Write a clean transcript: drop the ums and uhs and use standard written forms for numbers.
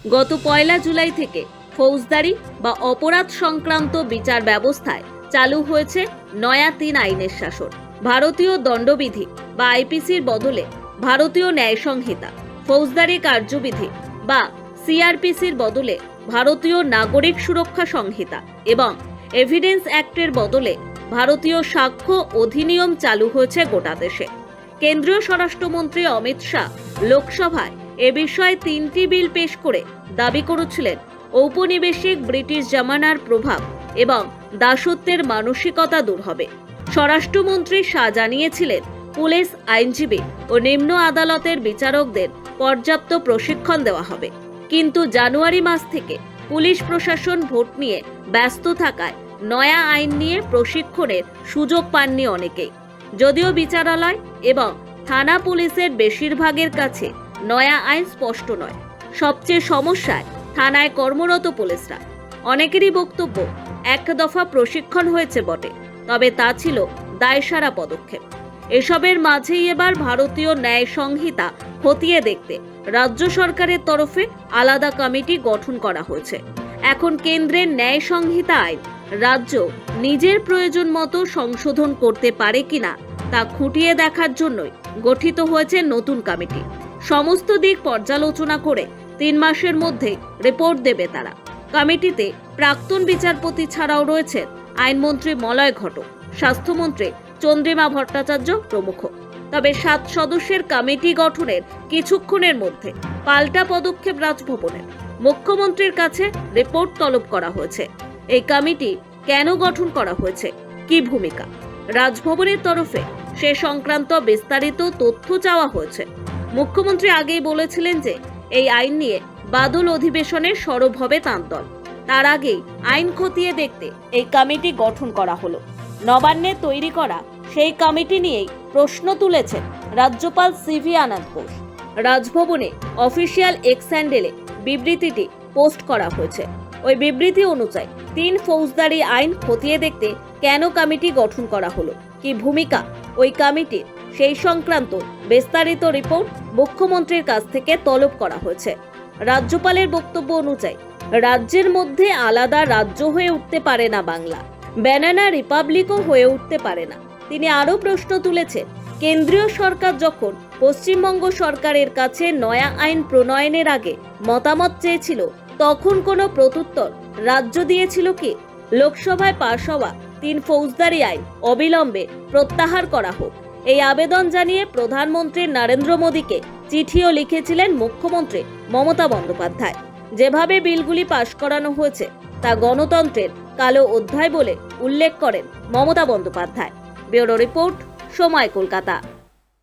গত 1 জুলাই থেকে ফৌজদারি বা অপরাধ সংক্রান্ত বিচার ব্যবস্থায় চালু হয়েছে নয়া 3 আইনের শাসন। ভারতীয় দণ্ডবিধি বা আইপিসির বদলে ভারতীয় ন্যায় সংহিতা, ফৌজদারি কার্যবিধি বা সিআরপিসির বদলে ভারতীয় নাগরিক সুরক্ষা সংহিতা এবং এভিডেন্স অ্যাক্টের বদলে ভারতীয় সাক্ষ্য অধিনিয়ম চালু হয়েছে গোটা দেশে। কেন্দ্রীয় স্বরাষ্ট্রমন্ত্রী অমিত শাহ লোকসভায় এ বিষয়ে 3টি বিল পেশ করে দাবি করেছিলেন ঔপনিবেশিক ব্রিটিশ জামানার প্রভাব এবং দাসত্বের মানসিকতা দূর হবে। স্বরাষ্ট্রমন্ত্রী শাহ জানিয়েছিলেন পুলিশ, আইনজীবী ও নিম্ন আদালতের বিচারকদের পর্যাপ্ত প্রশিক্ষণ দেওয়া হবে। কিন্তু জানুয়ারি মাস থেকে পুলিশ প্রশাসন ভোট নিয়ে ব্যস্ত থাকায় নয়া আইন নিয়ে প্রশিক্ষণের সুযোগ পাননি অনেকেই। যদিও বিচারালয় এবং থানা পুলিশের বেশিরভাগের কাছে নয়া আইন স্পষ্ট নয়। সবচেয়ে সমস্যায় থানায় কর্মরত পুলিশরা। অনেকেরই বক্তব্য, এক দফা প্রশিক্ষণ হয়েছে বটে, তবে তা ছিল দায়সারা পদক্ষেপ। এসবের মাঝেই এবার ভারতীয় ন্যায় সংহিতা খতিয়ে দেখতে রাজ্য সরকারের তরফে আলাদা কমিটি গঠন করা হয়েছে। এখন কেন্দ্রের ন্যায় সংহিতা আইন রাজ্য নিজের প্রয়োজন মতো সংশোধন করতে পারে কিনা তা খুঁটিয়ে দেখার জন্যই গঠিত হয়েছে নতুন কমিটি। সমস্ত দিক পর্যালোচনা করে 3 মাসের মধ্যে রিপোর্ট দেবে তারা। কমিটিতে প্রাক্তন বিচারপতি ছাড়াও রয়েছেন আইনমন্ত্রী মলয় ঘটক, স্বাস্থ্যমন্ত্রী চন্দ্রিমা ভট্টাচার্য প্রমুখ। তবে 7 সদস্যের কমিটি গঠনের কিছুক্ষণের মধ্যে পাল্টা পদক্ষেপ রাজভবনের। মুখ্যমন্ত্রীর কাছে রিপোর্ট তলব করা হয়েছে। এই কমিটি কেন গঠন করা হয়েছে, কি ভূমিকা, রাজভবনের তরফে সে সংক্রান্ত বিস্তারিত তথ্য চাওয়া হয়েছে। মুখ্যমন্ত্রী আগেই বলেছিলেন যে এই আইন নিয়ে বাদল অধিবেশনে সরব হবে তাঁর দল। তার আগেই আইন খতিয়ে দেখতে এই কমিটি গঠন করা হলো। নবান্নে তৈরি করা সেই কমিটি নিয়েই প্রশ্ন তুলেছেন রাজ্যপাল সিভি আনন্দ বোস। রাজভবনে অফিসিয়াল এক্স হ্যান্ডেলে বিবৃতিটি পোস্ট করা হয়েছে। ওই বিবৃতি অনুযায়ী 3 ফৌজদারি আইন খতিয়ে দেখতে কেন কমিটি গঠন করা হলো, কি ভূমিকা ওই কমিটির, সেই সংক্রান্ত বিস্তারিত রিপোর্ট মুখ্যমন্ত্রীর কাছ থেকে তলব করা হয়েছে। রাজ্যপালের বক্তব্য অনুযায়ী রাজ্যের মধ্যে আলাদা রাজ্য হয়ে উঠতে পারে না বাংলা, ব্যানানা রিপাবলিকও হয়ে উঠতে পারে না। তিনি আরও প্রশ্ন তুলেছেন, কেন্দ্রীয় সরকার যখন পশ্চিমবঙ্গ সরকারের কাছে নয়া আইন প্রণয়নের আগে মতামত চেয়েছিল, তখন কোনো প্রত্যুত্তর রাজ্য দিয়েছিল কি? লোকসভায় পাশ হওয়া 3 ফৌজদারি আইন অবিলম্বে প্রত্যাহার করা হোক, এই আবেদন জানিয়ে প্রধানমন্ত্রী নরেন্দ্র মোদীকে চিঠিও লিখেছিলেন মুখ্যমন্ত্রী মমতা বন্দ্যোপাধ্যায়। যেভাবে বিলগুলি পাশ করানো হয়েছে তা গণতন্ত্রের কালো অধ্যায় বলে উল্লেখ করেন মমতা বন্দ্যোপাধ্যায়। ব্যুরো রিপোর্ট, সময়, কলকাতা।